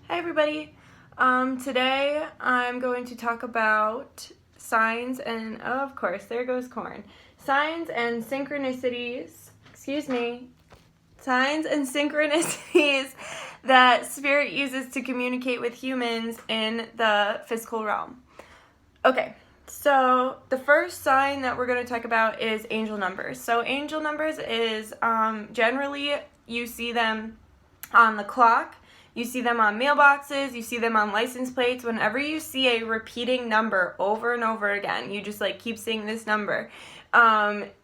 Hi everybody. Today I'm going to talk about signs and, oh, of course, there goes corn. Signs and synchronicities, signs and synchronicities that Spirit uses to communicate with humans in the physical realm. Okay, so the first sign that we're going to talk about is angel numbers. So angel numbers is generally you see them on the clock. You see them on mailboxes, you see them on license plates. Whenever you see a repeating number over and over again, you just keep seeing this number.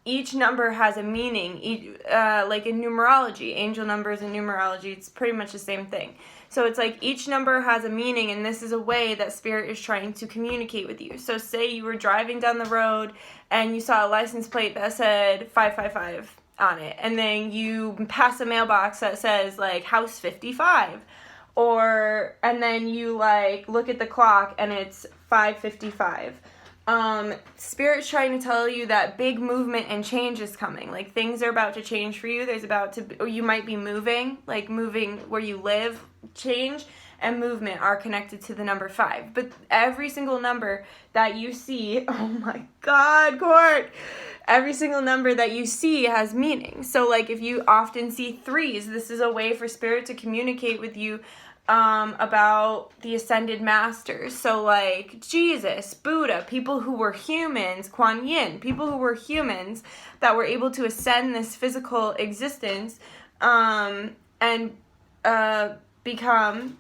Each number has a meaning, like in numerology, angel numbers and numerology, it's pretty much the same thing. So it's like each number has a meaning, and this is a way that Spirit is trying to communicate with you. So say you were driving down the road and you saw a license plate that said 555 on it, and then you pass a mailbox that says house 55, and then you look at the clock and it's 5:55. Spirit's trying to tell you that big movement and change is coming. Things are about to change for you. Or you might be moving where you live. Change and movement are connected to the number 5. But every single number that you see, oh my God, Court! Every single number that you see has meaning. So if you often see 3s, this is a way for Spirit to communicate with you about the ascended masters. So Jesus, Buddha, people who were humans, Kuan Yin, people who were humans that were able to ascend this physical existence and become,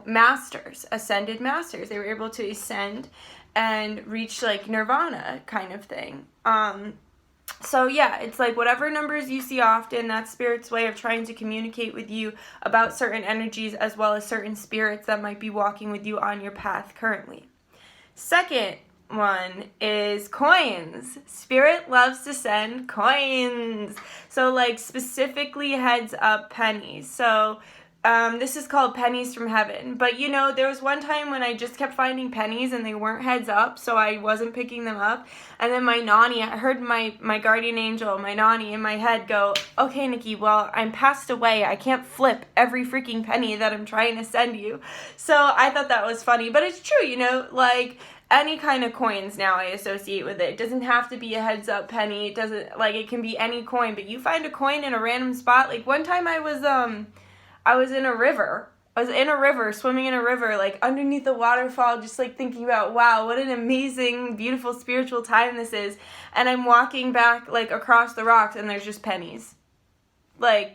masters, ascended masters. They were able to ascend and reach nirvana kind of thing. So yeah, it's whatever numbers you see often, that's Spirit's way of trying to communicate with you about certain energies as well as certain spirits that might be walking with you on your path currently. Second one is coins. Spirit loves to send coins. So specifically heads up pennies. So this is called pennies from heaven. But there was one time when I just kept finding pennies and they weren't heads up, so I wasn't picking them up. And then my Nani, I heard my guardian angel, my Nani, in my head go, okay, Nikki, well, I'm passed away. I can't flip every freaking penny that I'm trying to send you. So I thought that was funny. But it's true, any kind of coins now I associate with it. It doesn't have to be a heads up penny. It doesn't, it can be any coin. But you find a coin in a random spot. One time I was in a river. I was in a river, swimming in a river, underneath the waterfall, just thinking about, wow, what an amazing, beautiful spiritual time this is. And I'm walking back across the rocks, and there's just pennies. Even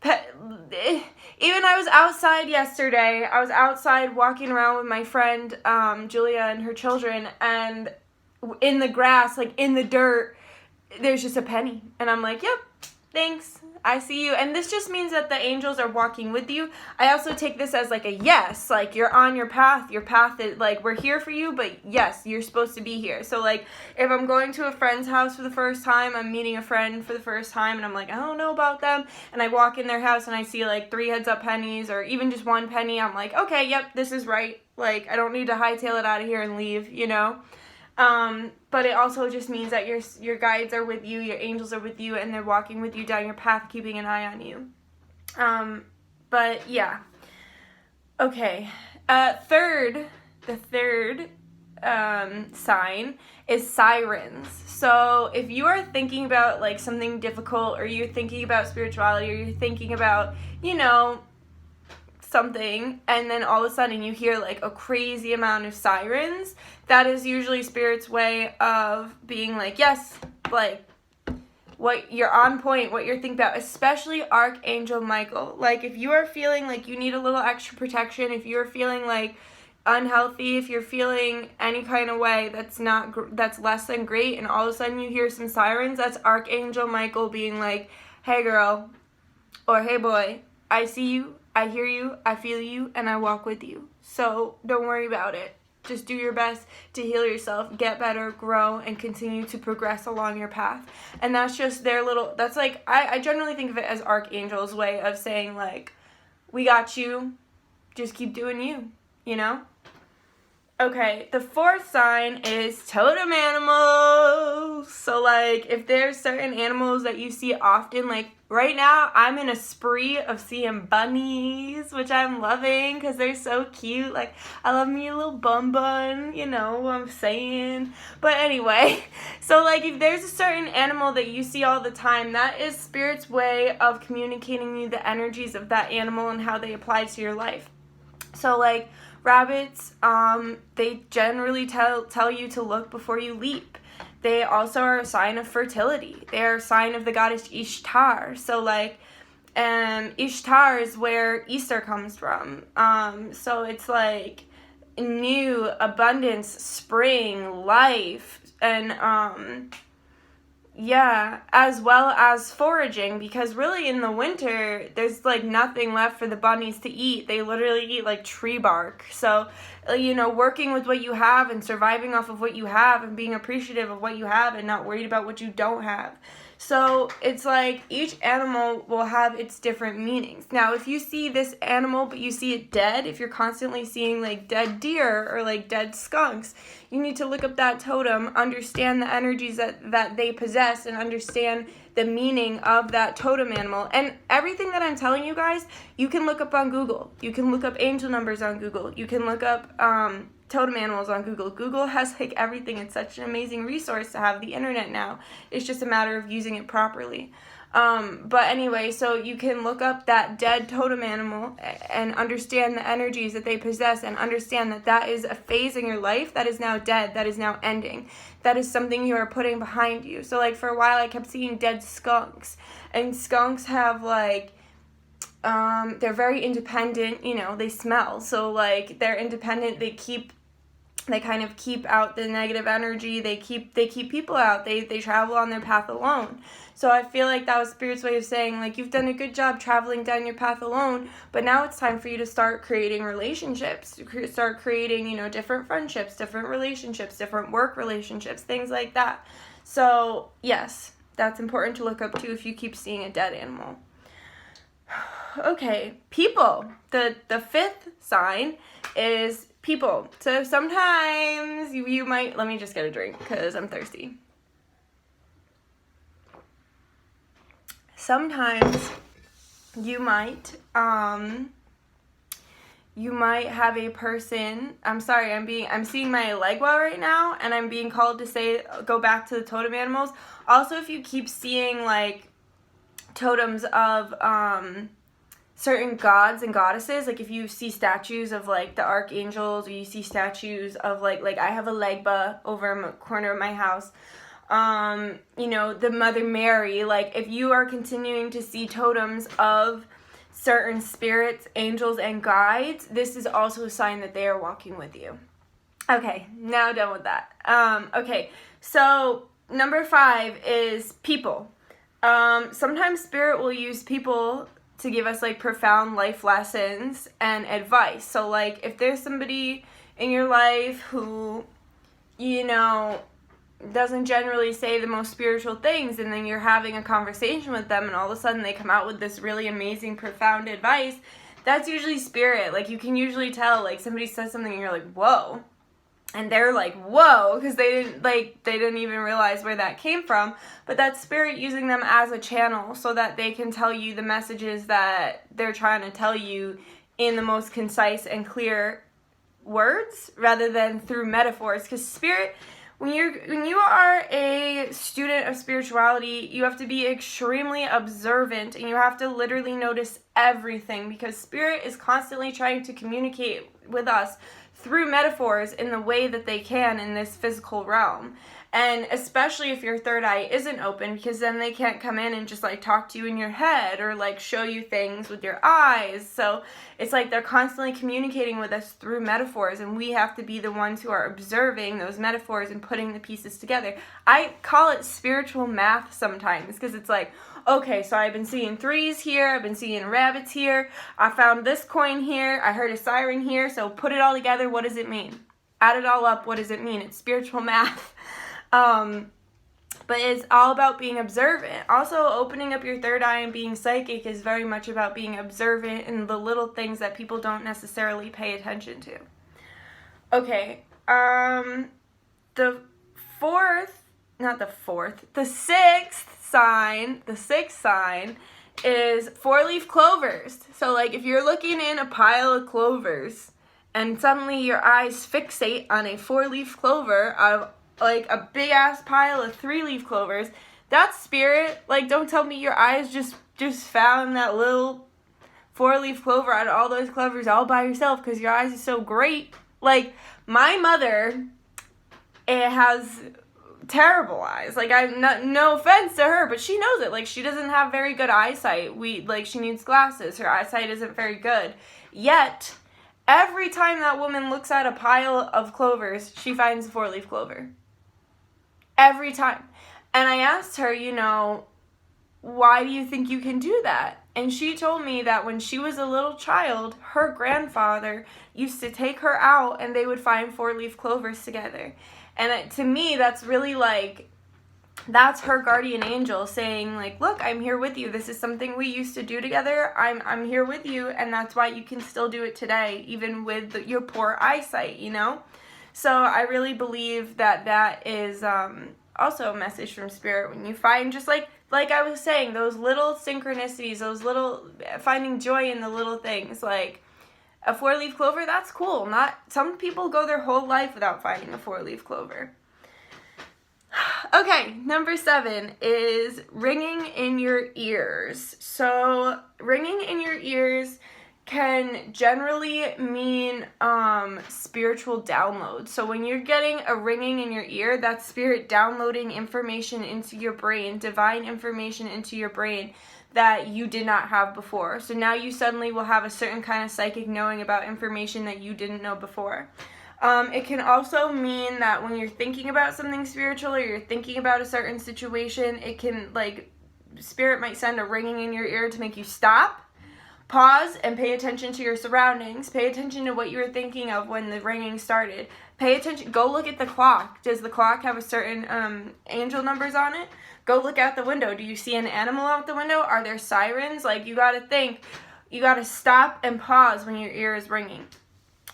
I was outside yesterday. I was outside walking around with my friend Julia and her children, and in the grass, in the dirt, there's just a penny. And I'm like, yep, thanks. I see you. And this just means that the angels are walking with you. I also take this as a yes, you're on your path. Your path is we're here for you, but yes, you're supposed to be here. So if I'm going to a friend's house for the first time, I'm meeting a friend for the first time, and I'm I don't know about them, and I walk in their house and I see 3 heads up pennies or even just 1 penny, I'm okay, yep, this is right. I don't need to hightail it out of here and leave, But it also just means that your guides are with you, your angels are with you, and they're walking with you down your path, keeping an eye on you. But yeah. Okay. The third sign is sirens. So if you are thinking about something difficult, or you're thinking about spirituality, or you're thinking about, something, and then all of a sudden you hear a crazy amount of sirens, that is usually Spirit's way of being yes, what you're on point, what you're thinking about, especially Archangel Michael. If you are feeling you need a little extra protection, if you're feeling unhealthy, if you're feeling any kind of way that's less than great, and all of a sudden you hear some sirens, that's Archangel Michael being hey girl, or hey boy, I see you, I hear you, I feel you, and I walk with you. So don't worry about it. Just do your best to heal yourself, get better, grow, and continue to progress along your path. And that's just their little, that's I generally think of it as Archangel's way of saying we got you, just keep doing you, Okay, the fourth sign is totem animals. So, like, if there's certain animals that you see often, like, right now, I'm in a spree of seeing bunnies, which I'm loving because they're so cute. Like, I love me a little bun, you know what I'm saying? But anyway, so, like, if there's a certain animal that you see all the time, that is Spirit's way of communicating you the energies of that animal and how they apply to your life. So, like, rabbits, they generally tell you to look before you leap. They also are a sign of fertility. They are a sign of the goddess Ishtar. So, like, Ishtar is where Easter comes from. So it's like new abundance, spring, life, and yeah, as well as foraging, because really in the winter, there's like nothing left for the bunnies to eat. They literally eat like tree bark. So, you know, working with what you have and surviving off of what you have and being appreciative of what you have and not worried about what you don't have. So it's like each animal will have its different meanings. Now, if you see this animal but you see it dead, if you're constantly seeing like dead deer or like dead skunks, you need to look up that totem, understand the energies that they possess, and understand the meaning of that totem animal. And everything that I'm telling you guys, you can look up on Google. You can look up angel numbers on Google. You can look up totem animals on Google. Google has like everything. It's such an amazing resource to have the internet now. It's just a matter of using it properly. But anyway, so you can look up that dead totem animal and understand the energies that they possess and understand that that is a phase in your life that is now dead, that is now ending. That is something you are putting behind you. So like for a while I kept seeing dead skunks, and skunks have like they're very independent, you know, they smell. So like they're independent, they kind of keep out the negative energy. They keep people out. They travel on their path alone. So I feel like that was Spirit's way of saying, like, you've done a good job traveling down your path alone, but now it's time for you to start creating relationships, start creating, you know, different friendships, different relationships, different work relationships, things like that. So yes, that's important to look up to if you keep seeing a dead animal. Okay, people. The fifth sign is people. So sometimes you might, let me just get a drink because I'm thirsty. Sometimes you might have a person, I'm sorry, I'm seeing my leg well right now, and I'm being called to say, go back to the totem animals. Also, if you keep seeing like totems of certain gods and goddesses, like if you see statues of like the archangels, or you see statues of like I have a legba over in the corner of my house, you know, the Mother Mary, like if you are continuing to see totems of certain spirits, angels, and guides, this is also a sign that they are walking with you. Okay, now done with that. Okay, so number 5 is people. Sometimes Spirit will use people to give us like profound life lessons and advice. So like if there's somebody in your life who, you know, doesn't generally say the most spiritual things, and then you're having a conversation with them and all of a sudden they come out with this really amazing profound advice, that's usually Spirit. Like you can usually tell, like somebody says something and you're like, whoa, and they're like, whoa, because they didn't even realize where that came from. But that's Spirit using them as a channel so that they can tell you the messages that they're trying to tell you in the most concise and clear words rather than through metaphors. Because Spirit, when you are a student of spirituality, you have to be extremely observant and you have to literally notice everything, because Spirit is constantly trying to communicate with us through metaphors in the way that they can in this physical realm. And especially if your third eye isn't open, because then they can't come in and just like talk to you in your head or like show you things with your eyes. So it's like they're constantly communicating with us through metaphors, and we have to be the ones who are observing those metaphors and putting the pieces together. I call it spiritual math sometimes, because it's like, okay, so I've been seeing 3s here, I've been seeing rabbits here, I found this coin here, I heard a siren here, so put it all together, what does it mean? Add it all up, what does it mean? It's spiritual math. But it's all about being observant. Also, opening up your third eye and being psychic is very much about being observant in the little things that people don't necessarily pay attention to. Okay, the sixth sign is 4-leaf clovers. So, like, if you're looking in a pile of clovers and suddenly your eyes fixate on a 4-leaf clover of, like, a big-ass pile of 3-leaf clovers, that's spirit. Like, don't tell me your eyes just found that little 4-leaf clover out of all those clovers all by yourself because your eyes are so great. Like, my mother, it has terrible eyes. Like, I'm not, no offense to her, but she knows it. Like, she doesn't have very good eyesight. She needs glasses. Her eyesight isn't very good. Yet, every time that woman looks at a pile of clovers, she finds a 4-leaf clover. Every time. And I asked her, why do you think you can do that? And she told me that when she was a little child, her grandfather used to take her out and they would find 4-leaf clovers together. And to me, that's really like, that's her guardian angel saying, like, look, I'm here with you. This is something we used to do together. I'm here with you, and that's why you can still do it today, even with your poor eyesight, So I really believe that is also a message from Spirit. When you find, just like I was saying, those little synchronicities, those little, finding joy in the little things, like a 4-leaf clover, that's cool. Some people go their whole life without finding a 4-leaf clover. Okay, number 7 is ringing in your ears. So ringing in your ears can generally mean spiritual download. So when you're getting a ringing in your ear, that's spirit downloading information into your brain, divine information into your brain that you did not have before. So now you suddenly will have a certain kind of psychic knowing about information that you didn't know before. It can also mean that when you're thinking about something spiritual or you're thinking about a certain situation, it can, like, spirit might send a ringing in your ear to make you stop, pause, and pay attention to your surroundings. Pay attention to what you were thinking of when the ringing started. Pay attention. Go look at the clock. Does the clock have a certain angel numbers on it? Go look out the window. Do you see an animal out the window? Are there sirens? Like, you gotta think. You gotta stop and pause when your ear is ringing.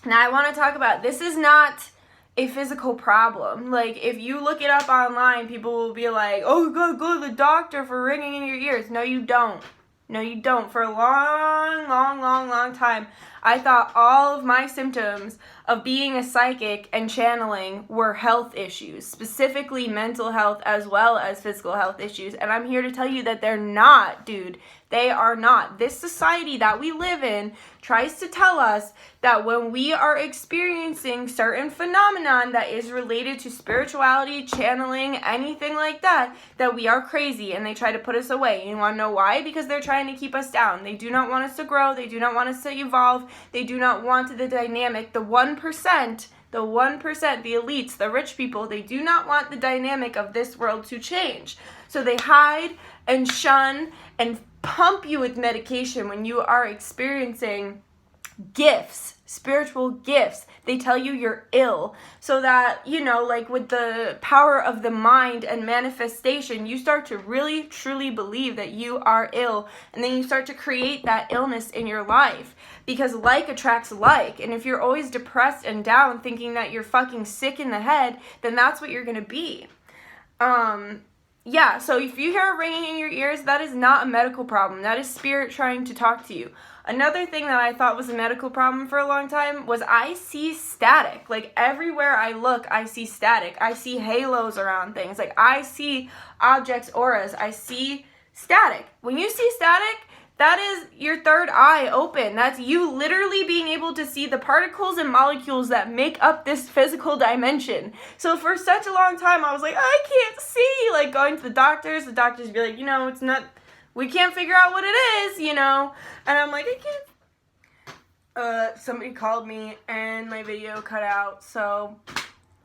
Now, I want to talk about, this is not a physical problem. Like, if you look it up online, people will be like, oh, you gotta go to the doctor for ringing in your ears. No, you don't. No, you don't. For a long time, I thought all of my symptoms of being a psychic and channeling were health issues, specifically mental health as well as physical health issues. And I'm here to tell you that they're not, dude. They are not. This society that we live in tries to tell us that when we are experiencing certain phenomenon that is related to spirituality, channeling, anything like that, that we are crazy, and they try to put us away. You want to know why? Because they're trying to keep us down. They do not want us to grow. They do not want us to evolve. They do not want the dynamic, the 1%, the elites, the rich people, they do not want the dynamic of this world to change. So they hide and shun and pump you with medication when you are experiencing gifts, spiritual gifts. They tell you you're ill so that, like with the power of the mind and manifestation, you start to really, truly believe that you are ill. And then you start to create that illness in your life because like attracts like. And if you're always depressed and down thinking that you're fucking sick in the head, then that's what you're going to be. Yeah, so if you hear a ringing in your ears, that is not a medical problem. That is spirit trying to talk to you. Another thing that I thought was a medical problem for a long time was I see static. Like, everywhere I look, I see static. I see halos around things. Like, I see objects, auras. I see static. When you see static, that is your third eye open. That's you literally being able to see the particles and molecules that make up this physical dimension. So for such a long time, I was like, I can't see. Like, going to the doctors be like, it's not, we can't figure out what it is, And I'm like, I can't. Somebody called me and my video cut out. So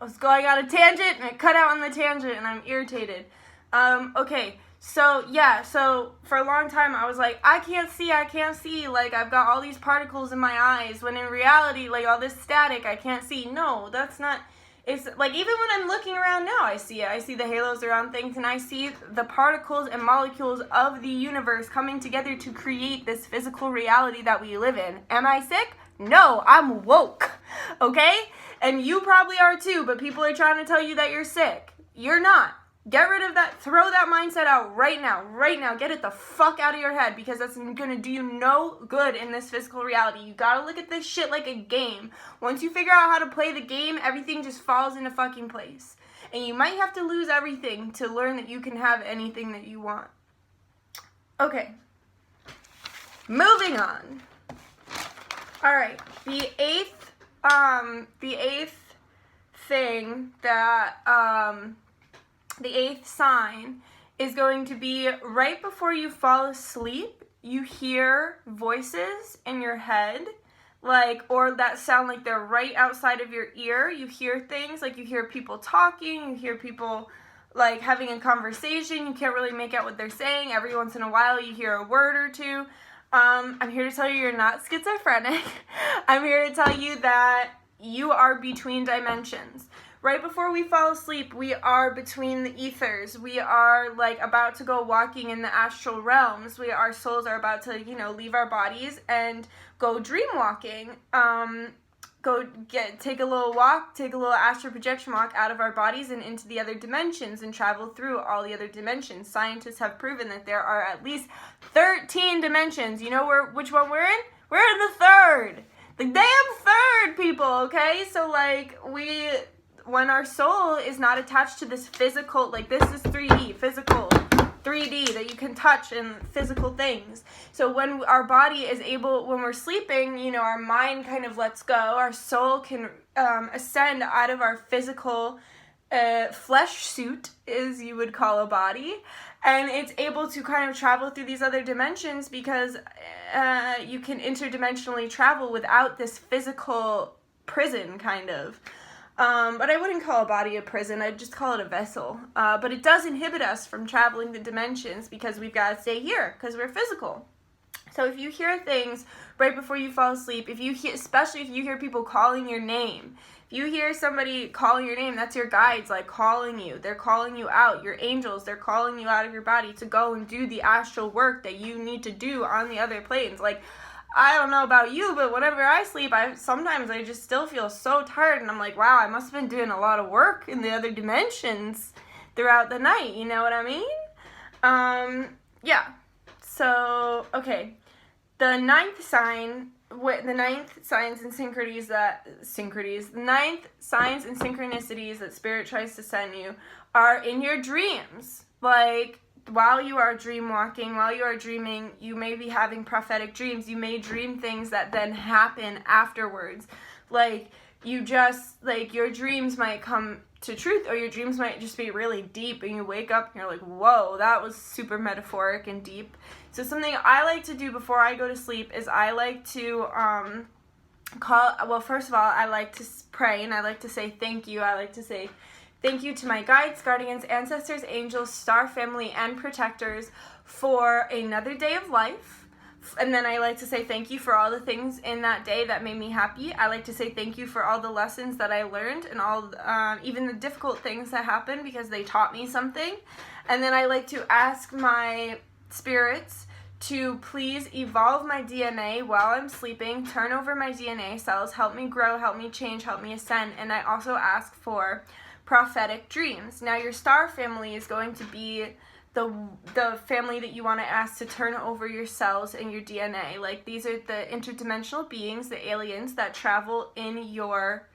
let's go. I got a tangent and it cut out on the tangent and I'm irritated. Okay. So for a long time I was like, I can't see, like I've got all these particles in my eyes, when in reality, like all this static, I can't see. No, that's not, it's like, even when I'm looking around now, I see it. I see the halos around things, and I see the particles and molecules of the universe coming together to create this physical reality that we live in. Am I sick? No, I'm woke. Okay? And you probably are too, but people are trying to tell you that you're sick. You're not. Get rid of that. Throw that mindset out right now. Right now. Get it the fuck out of your head, because that's going to do you no good in this physical reality. You got to look at this shit like a game. Once you figure out how to play the game, everything just falls into fucking place. And you might have to lose everything to learn that you can have anything that you want. Okay. Moving on. All right. The eighth thing that, the eighth sign is going to be right before you fall asleep. You hear voices in your head, or that sound like they're right outside of your ear. You hear things, like you hear people talking, you hear people having a conversation. You can't really make out what they're saying. Every once in a while you hear a word or two. I'm here to tell you you're not schizophrenic. I'm here to tell you that you are between dimensions. Right before we fall asleep, we are between the ethers. We are about to go walking in the astral realms. Our souls are about to, leave our bodies and go dream walking. Take a little walk, take a little astral projection walk out of our bodies and into the other dimensions and travel through all the other dimensions. Scientists have proven that there are at least 13 dimensions. You know which one we're in? We're in the third. The damn third, people, okay? So, when our soul is not attached to this physical, this is 3D, physical, 3D that you can touch and physical things. So when our body is able, when we're sleeping, our mind kind of lets go. Our soul can ascend out of our physical flesh suit, as you would call a body, and it's able to kind of travel through these other dimensions because you can interdimensionally travel without this physical prison, kind of. But I wouldn't call a body a prison. I'd just call it a vessel. But it does inhibit us from traveling the dimensions because we've got to stay here because we're physical. So if you hear things right before you fall asleep, especially if you hear people calling your name, if you hear somebody calling your name, that's your guides calling you. They're calling you out. Your angels, they're calling you out of your body to go and do the astral work that you need to do on the other planes. I don't know about you, but whenever I sleep, sometimes I just still feel so tired, and I'm like, wow, I must have been doing a lot of work in the other dimensions throughout the night, you know what I mean? Yeah. So, okay. The ninth signs and synchronicities the ninth signs and synchronicities that Spirit tries to send you are in your dreams. While you are dream walking, while you are dreaming, you may be having prophetic dreams. You may dream things that then happen afterwards. Your dreams might come to truth, or your dreams might just be really deep, and you wake up and you're like, whoa, that was super metaphoric and deep. So something I like to do before I go to sleep is I like to first of all, I like to pray, and I like to say thank you. I like to say thank you to my guides, guardians, ancestors, angels, star family, and protectors for another day of life. And then I like to say thank you for all the things in that day that made me happy. I like to say thank you for all the lessons that I learned and all, even the difficult things that happened because they taught me something. And then I like to ask my spirits to please evolve my DNA while I'm sleeping, turn over my DNA cells, help me grow, help me change, help me ascend. And I also ask for prophetic dreams. Now your star family is going to be the family that you want to ask to turn over your cells and your DNA. These are the interdimensional beings, the aliens that travel in your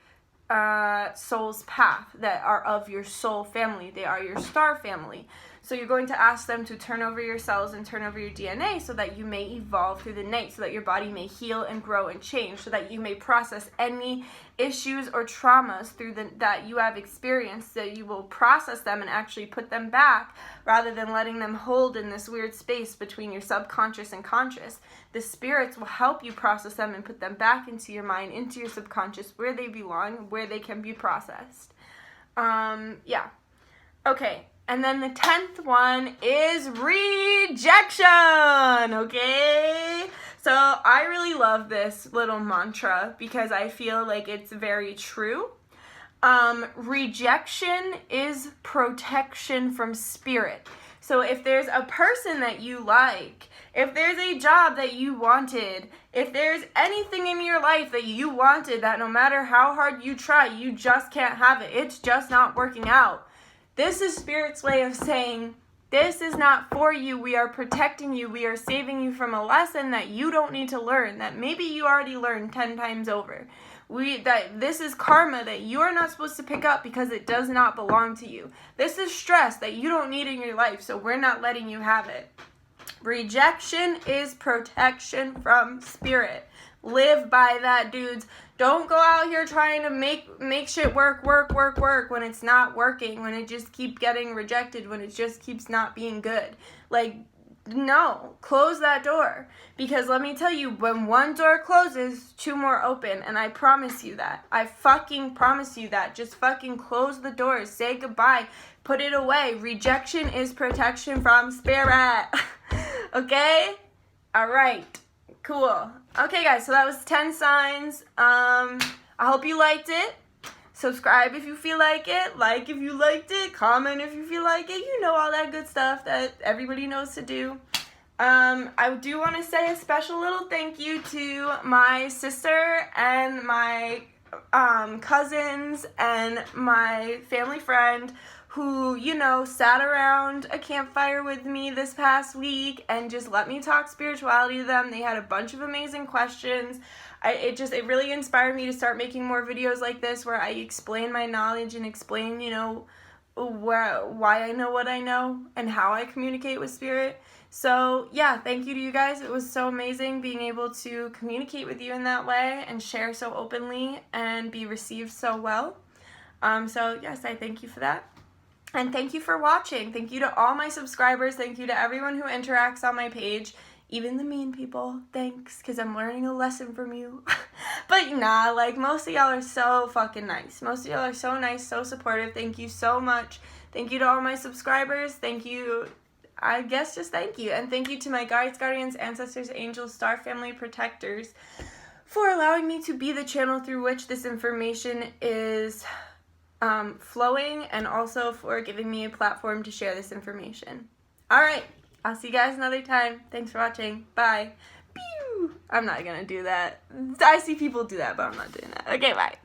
soul's path, that are of your soul family. They are your star family. So you're going to ask them to turn over your cells and turn over your DNA so that you may evolve through the night, so that your body may heal and grow and change, so that you may process any issues or traumas that you have experienced, that you will process them and actually put them back rather than letting them hold in this weird space between your subconscious and conscious. The spirits will help you process them and put them back into your mind, into your subconscious, where they belong, where they can be processed. Yeah. Okay. And then the 10th one is rejection, okay? So I really love this little mantra because I feel like it's very true. Rejection is protection from spirit. So if there's a person that you like, if there's a job that you wanted, if there's anything in your life that you wanted that no matter how hard you try, you just can't have it. It's just not working out. This is Spirit's way of saying, this is not for you. We are protecting you. We are saving you from a lesson that you don't need to learn, that maybe you already learned 10 times over. This is karma that you are not supposed to pick up because it does not belong to you. This is stress that you don't need in your life, so we're not letting you have it. Rejection is protection from Spirit. Live by that, dudes. Don't go out here trying to make shit work when it's not working, when it just keeps getting rejected, when it just keeps not being good. Like, no, close that door. Because let me tell you, when one door closes, two more open. And I promise you that. I fucking promise you that. Just fucking close the doors. Say goodbye. Put it away. Rejection is protection from Spirit. Okay? Alright. Cool. Okay, guys, so that was 10 signs. I hope you liked it. Subscribe if you feel like it. Like if you liked it. Comment if you feel like it. You know, all that good stuff that everybody knows to do. I do want to say a special little thank you to my sister and my cousins and my family friend who, you know, sat around a campfire with me this past week and just let me talk spirituality to them. They had a bunch of amazing questions. It really inspired me to start making more videos like this where I explain my knowledge and explain, you know, why I know what I know and how I communicate with Spirit. So, yeah, thank you to you guys. It was so amazing being able to communicate with you in that way and share so openly and be received so well. So, yes, I thank you for that. And thank you for watching. Thank you to all my subscribers. Thank you to everyone who interacts on my page. Even the mean people. Thanks, because I'm learning a lesson from you. But nah, like, most of y'all are so fucking nice. Most of y'all are so nice, so supportive. Thank you so much. Thank you to all my subscribers. Thank you. I guess just thank you. And thank you to my guides, guardians, ancestors, angels, star family protectors for allowing me to be the channel through which this information is flowing, and also for giving me a platform to share this information. Alright, I'll see you guys another time. Thanks for watching. Bye. Pew! I'm not gonna do that. I see people do that, but I'm not doing that. Okay, bye.